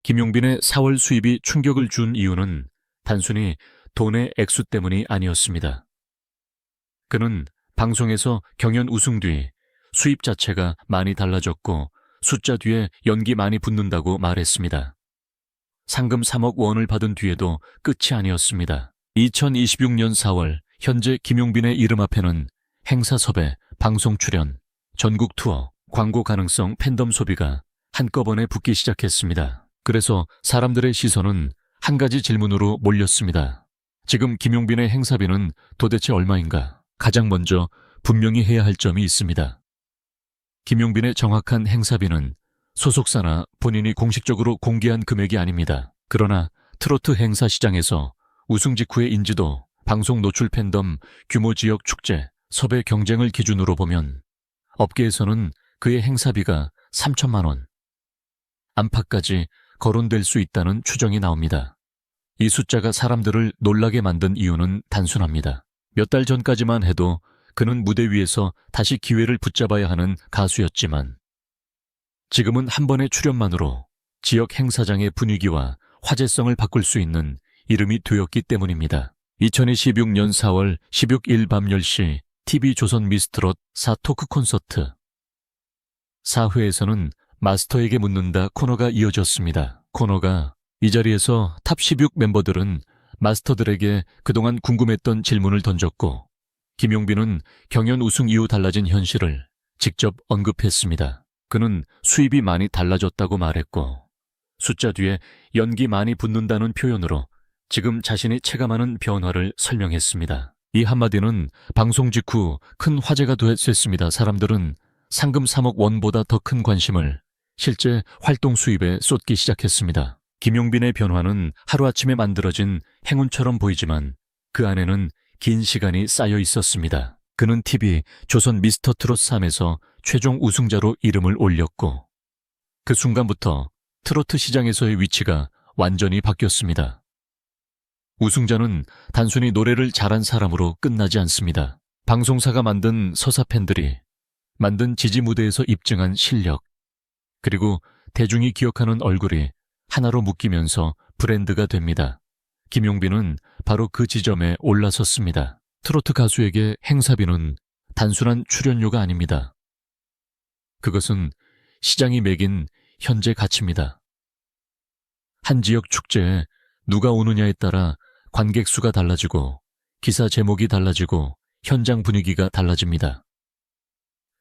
김용빈의 4월 수입이 충격을 준 이유는 단순히 돈의 액수 때문이 아니었습니다. 그는 방송에서 경연 우승 뒤 수입 자체가 많이 달라졌고 숫자 뒤에 연기 많이 붙는다고 말했습니다. 상금 3억 원을 받은 뒤에도 끝이 아니었습니다. 2026년 4월 현재 김용빈의 이름 앞에는 행사 섭외, 방송 출연, 전국 투어, 광고 가능성 팬덤 소비가 한꺼번에 붙기 시작했습니다. 그래서 사람들의 시선은 한 가지 질문으로 몰렸습니다. 지금 김용빈의 행사비는 도대체 얼마인가? 가장 먼저 분명히 해야 할 점이 있습니다. 김용빈의 정확한 행사비는 소속사나 본인이 공식적으로 공개한 금액이 아닙니다. 그러나 트로트 행사 시장에서 우승 직후의 인지도, 방송 노출 팬덤, 규모 지역 축제, 섭외 경쟁을 기준으로 보면 업계에서는 그의 행사비가 3천만 원 안팎까지 거론될 수 있다는 추정이 나옵니다. 이 숫자가 사람들을 놀라게 만든 이유는 단순합니다. 몇 달 전까지만 해도 그는 무대 위에서 다시 기회를 붙잡아야 하는 가수였지만 지금은 한 번의 출연만으로 지역 행사장의 분위기와 화제성을 바꿀 수 있는 이름이 되었기 때문입니다. 2026년 4월 16일 밤 10시 TV조선 미스트롯 4 토크 콘서트 4회에서는 마스터에게 묻는다 코너가 이어졌습니다. 코너가 이 자리에서 탑 16 멤버들은 마스터들에게 그동안 궁금했던 질문을 던졌고 김용빈은 경연 우승 이후 달라진 현실을 직접 언급했습니다. 그는 수입이 많이 달라졌다고 말했고 숫자 뒤에 연기 많이 붙는다는 표현으로 지금 자신이 체감하는 변화를 설명했습니다. 이 한마디는 방송 직후 큰 화제가 됐습니다. 사람들은 상금 3억 원보다 더 큰 관심을 실제 활동 수입에 쏟기 시작했습니다. 김용빈의 변화는 하루아침에 만들어진 행운처럼 보이지만 그 안에는 긴 시간이 쌓여 있었습니다. 그는 TV 조선 미스터 트롯 3에서 최종 우승자로 이름을 올렸고 그 순간부터 트로트 시장에서의 위치가 완전히 바뀌었습니다. 우승자는 단순히 노래를 잘한 사람으로 끝나지 않습니다. 방송사가 만든 서사 팬들이 만든 지지 무대에서 입증한 실력, 그리고 대중이 기억하는 얼굴이 하나로 묶이면서 브랜드가 됩니다. 김용빈은 바로 그 지점에 올라섰습니다. 트로트 가수에게 행사비는 단순한 출연료가 아닙니다. 그것은 시장이 매긴 현재 가치입니다. 한 지역 축제에 누가 오느냐에 따라 관객 수가 달라지고 기사 제목이 달라지고 현장 분위기가 달라집니다.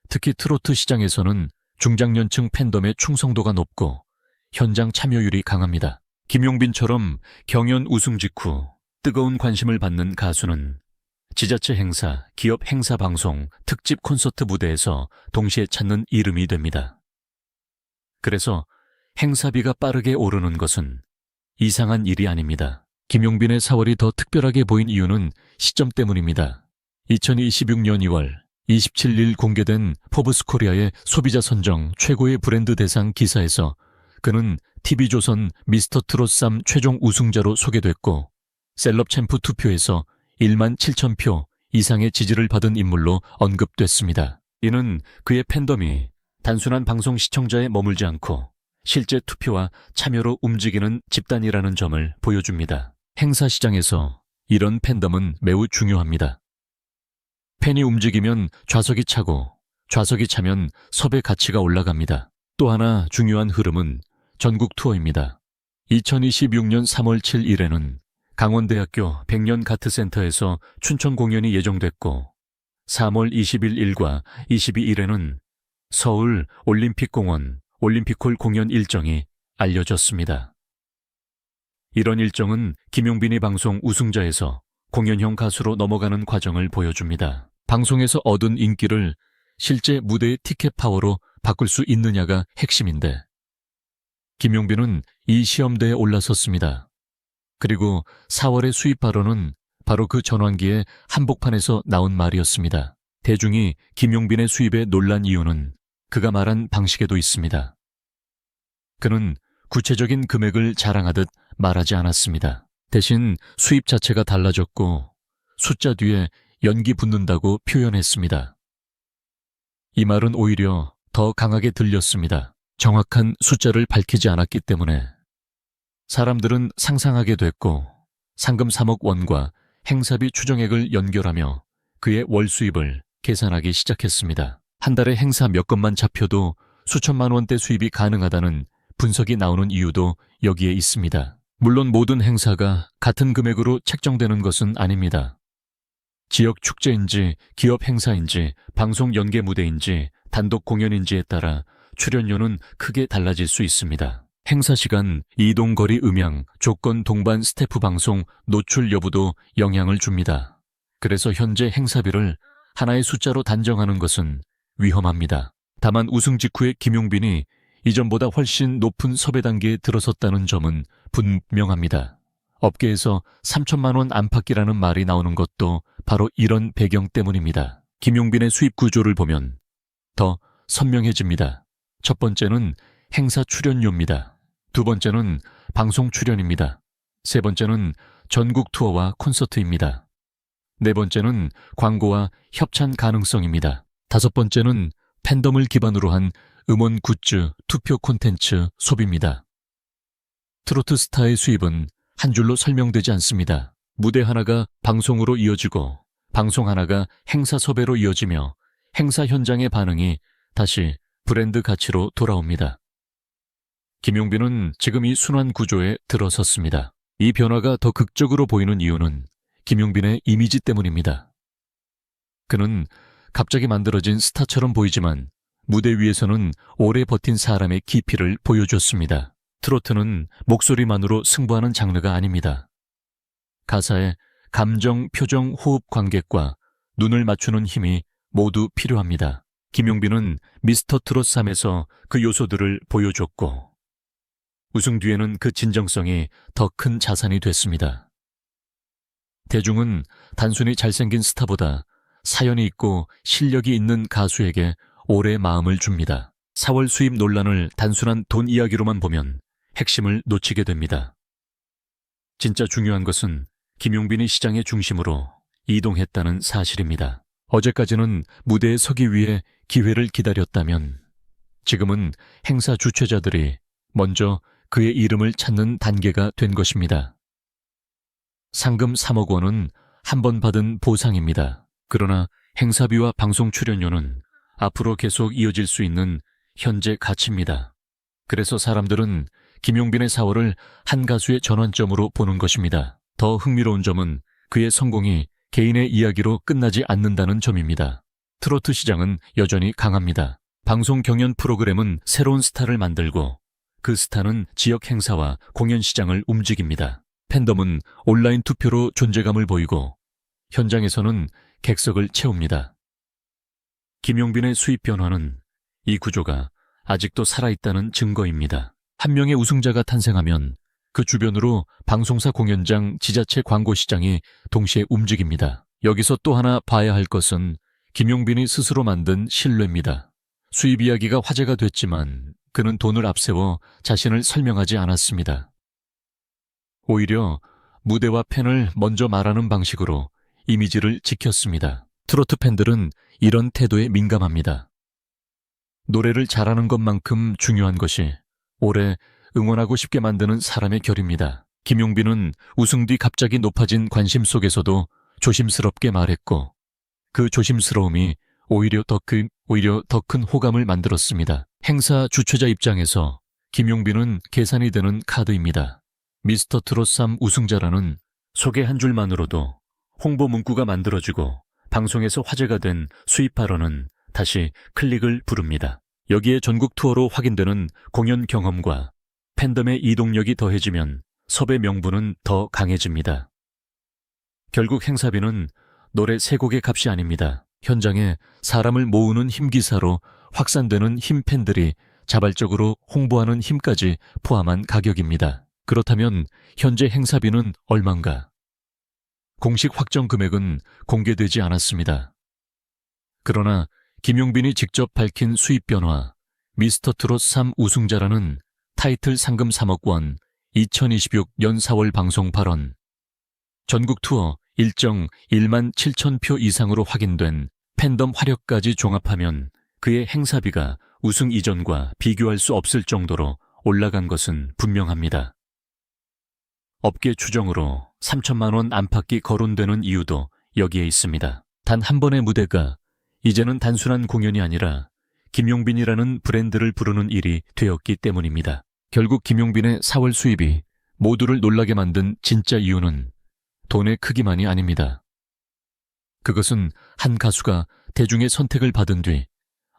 특히 트로트 시장에서는 중장년층 팬덤의 충성도가 높고 현장 참여율이 강합니다. 김용빈처럼 경연 우승 직후 뜨거운 관심을 받는 가수는 지자체 행사, 기업 행사 방송, 특집 콘서트 무대에서 동시에 찾는 이름이 됩니다. 그래서 행사비가 빠르게 오르는 것은 이상한 일이 아닙니다. 김용빈의 4월이 더 특별하게 보인 이유는 시점 때문입니다. 2026년 2월 27일 공개된 포브스 코리아의 소비자 선정 최고의 브랜드 대상 기사에서 그는 TV조선 미스터 트롯 3 최종 우승자로 소개됐고 셀럽 챔프 투표에서 1만 7천 표 이상의 지지를 받은 인물로 언급됐습니다. 이는 그의 팬덤이 단순한 방송 시청자에 머물지 않고 실제 투표와 참여로 움직이는 집단이라는 점을 보여줍니다. 행사 시장에서 이런 팬덤은 매우 중요합니다. 팬이 움직이면 좌석이 차고 좌석이 차면 섭외 가치가 올라갑니다. 또 하나 중요한 흐름은 전국 투어입니다. 2026년 3월 7일에는 강원대학교 백년가트센터에서 춘천 공연이 예정됐고 3월 21일과 22일에는 서울 올림픽공원 올림픽홀 공연 일정이 알려졌습니다. 이런 일정은 김용빈이 방송 우승자에서 공연형 가수로 넘어가는 과정을 보여줍니다. 방송에서 얻은 인기를 실제 무대의 티켓 파워로 바꿀 수 있느냐가 핵심인데 김용빈은 이 시험대에 올라섰습니다. 그리고 4월의 수입 발언은 바로 그 전환기의 한복판에서 나온 말이었습니다. 대중이 김용빈의 수입에 놀란 이유는 그가 말한 방식에도 있습니다. 그는 구체적인 금액을 자랑하듯 말하지 않았습니다. 대신 수입 자체가 달라졌고 숫자 뒤에 연기 붙는다고 표현했습니다. 이 말은 오히려 더 강하게 들렸습니다. 정확한 숫자를 밝히지 않았기 때문에 사람들은 상상하게 됐고 상금 3억 원과 행사비 추정액을 연결하며 그의 월 수입을 계산하기 시작했습니다. 한 달에 행사 몇 건만 잡혀도 수천만 원대 수입이 가능하다는 분석이 나오는 이유도 여기에 있습니다. 물론 모든 행사가 같은 금액으로 책정되는 것은 아닙니다. 지역 축제인지 기업 행사인지 방송 연계 무대인지 단독 공연인지에 따라 출연료는 크게 달라질 수 있습니다. 행사 시간, 이동 거리 음향, 조건 동반 스태프 방송, 노출 여부도 영향을 줍니다. 그래서 현재 행사비를 하나의 숫자로 단정하는 것은 위험합니다. 다만 우승 직후에 김용빈이 이전보다 훨씬 높은 섭외 단계에 들어섰다는 점은 분명합니다. 업계에서 3천만 원 안팎이라는 말이 나오는 것도 바로 이런 배경 때문입니다. 김용빈의 수입 구조를 보면 더 선명해집니다. 첫 번째는 행사 출연료입니다. 두 번째는 방송 출연입니다. 세 번째는 전국 투어와 콘서트입니다. 네 번째는 광고와 협찬 가능성입니다. 다섯 번째는 팬덤을 기반으로 한 음원 굿즈, 투표 콘텐츠 소비입니다. 트로트 스타의 수입은 한 줄로 설명되지 않습니다. 무대 하나가 방송으로 이어지고 방송 하나가 행사 섭외로 이어지며 행사 현장의 반응이 다시 브랜드 가치로 돌아옵니다. 김용빈은 지금 이 순환 구조에 들어섰습니다. 이 변화가 더 극적으로 보이는 이유는 김용빈의 이미지 때문입니다. 그는 갑자기 만들어진 스타처럼 보이지만 무대 위에서는 오래 버틴 사람의 깊이를 보여줬습니다. 트로트는 목소리만으로 승부하는 장르가 아닙니다. 가사에 감정, 표정, 호흡, 관객과 눈을 맞추는 힘이 모두 필요합니다. 김용빈은 미스터 트롯 3에서 그 요소들을 보여줬고 우승 뒤에는 그 진정성이 더 큰 자산이 됐습니다. 대중은 단순히 잘생긴 스타보다 사연이 있고 실력이 있는 가수에게 오래 마음을 줍니다. 4월 수입 논란을 단순한 돈 이야기로만 보면 핵심을 놓치게 됩니다. 진짜 중요한 것은 김용빈이 시장의 중심으로 이동했다는 사실입니다. 어제까지는 무대에 서기 위해 기회를 기다렸다면 지금은 행사 주최자들이 먼저 그의 이름을 찾는 단계가 된 것입니다. 상금 3억 원은 한 번 받은 보상입니다. 그러나 행사비와 방송 출연료는 앞으로 계속 이어질 수 있는 현재 가치입니다. 그래서 사람들은 김용빈의 4월을 한 가수의 전환점으로 보는 것입니다. 더 흥미로운 점은 그의 성공이 개인의 이야기로 끝나지 않는다는 점입니다. 트로트 시장은 여전히 강합니다. 방송 경연 프로그램은 새로운 스타를 만들고 그 스타는 지역 행사와 공연 시장을 움직입니다. 팬덤은 온라인 투표로 존재감을 보이고 현장에서는 객석을 채웁니다. 김용빈의 수입 변화는 이 구조가 아직도 살아있다는 증거입니다. 한 명의 우승자가 탄생하면 그 주변으로 방송사 공연장, 지자체 광고 시장이 동시에 움직입니다. 여기서 또 하나 봐야 할 것은 김용빈이 스스로 만든 신뢰입니다. 수입 이야기가 화제가 됐지만 그는 돈을 앞세워 자신을 설명하지 않았습니다. 오히려 무대와 팬을 먼저 말하는 방식으로 이미지를 지켰습니다. 트로트 팬들은 이런 태도에 민감합니다. 노래를 잘하는 것만큼 중요한 것이 오래 응원하고 싶게 만드는 사람의 결입니다. 김용빈은 우승 뒤 갑자기 높아진 관심 속에서도 조심스럽게 말했고 그 조심스러움이 오히려 더 큰 호감을 만들었습니다. 행사 주최자 입장에서 김용빈은 계산이 되는 카드입니다. 미스터 트롯 3 우승자라는 소개 한 줄만으로도 홍보 문구가 만들어지고 방송에서 화제가 된 수입 발언은 다시 클릭을 부릅니다. 여기에 전국 투어로 확인되는 공연 경험과 팬덤의 이동력이 더해지면 섭외 명분은 더 강해집니다. 결국 행사비는 노래 3곡의 값이 아닙니다. 현장에 사람을 모으는 힘기사로 확산되는 힘팬들이 자발적으로 홍보하는 힘까지 포함한 가격입니다. 그렇다면 현재 행사비는 얼만가? 공식 확정 금액은 공개되지 않았습니다. 그러나 김용빈이 직접 밝힌 수입 변화, 미스터 트롯 3 우승자라는 타이틀 상금 3억 원, 2026년 4월 방송 발언, 전국 투어 일정 1만 7천 표 이상으로 확인된 팬덤 화력까지 종합하면 그의 행사비가 우승 이전과 비교할 수 없을 정도로 올라간 것은 분명합니다. 업계 추정으로 3천만 원 안팎이 거론되는 이유도 여기에 있습니다. 단 한 번의 무대가 이제는 단순한 공연이 아니라 김용빈이라는 브랜드를 부르는 일이 되었기 때문입니다. 결국 김용빈의 4월 수입이 모두를 놀라게 만든 진짜 이유는 돈의 크기만이 아닙니다. 그것은 한 가수가 대중의 선택을 받은 뒤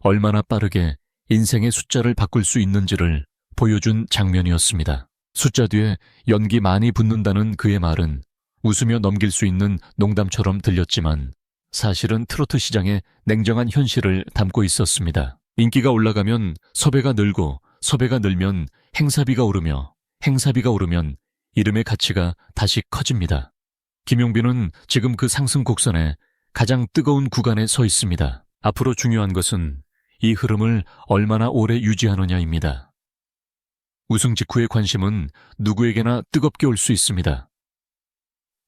얼마나 빠르게 인생의 숫자를 바꿀 수 있는지를 보여준 장면이었습니다. 숫자 뒤에 연기 많이 붙는다는 그의 말은 웃으며 넘길 수 있는 농담처럼 들렸지만 사실은 트로트 시장의 냉정한 현실을 담고 있었습니다. 인기가 올라가면 섭외가 늘고 섭외가 늘면 행사비가 오르며 행사비가 오르면 이름의 가치가 다시 커집니다. 김용빈은 지금 그 상승 곡선에 가장 뜨거운 구간에 서 있습니다. 앞으로 중요한 것은 이 흐름을 얼마나 오래 유지하느냐입니다. 우승 직후의 관심은 누구에게나 뜨겁게 올 수 있습니다.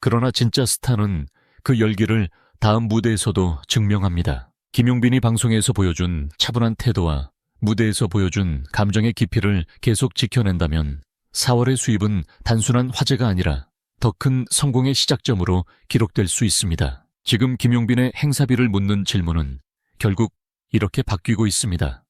그러나 진짜 스타는 그 열기를 다음 무대에서도 증명합니다. 김용빈이 방송에서 보여준 차분한 태도와 무대에서 보여준 감정의 깊이를 계속 지켜낸다면 4월의 수입은 단순한 화제가 아니라 더 큰 성공의 시작점으로 기록될 수 있습니다. 지금 김용빈의 행사비를 묻는 질문은 결국 이렇게 바뀌고 있습니다.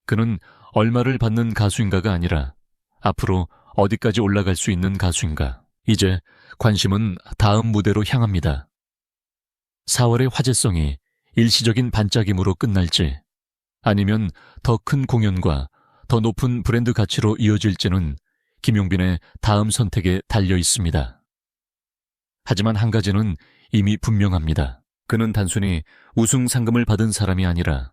그는 얼마를 받는 가수인가가 아니라 앞으로 어디까지 올라갈 수 있는 가수인가. 이제 관심은 다음 무대로 향합니다. 4월의 화제성이 일시적인 반짝임으로 끝날지 아니면 더 큰 공연과 더 높은 브랜드 가치로 이어질지는 김용빈의 다음 선택에 달려 있습니다. 하지만 한 가지는 이미 분명합니다. 그는 단순히 우승 상금을 받은 사람이 아니라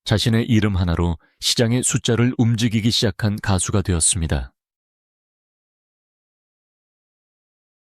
자신의 이름 하나로 시장의 숫자를 움직이기 시작한 가수가 되었습니다.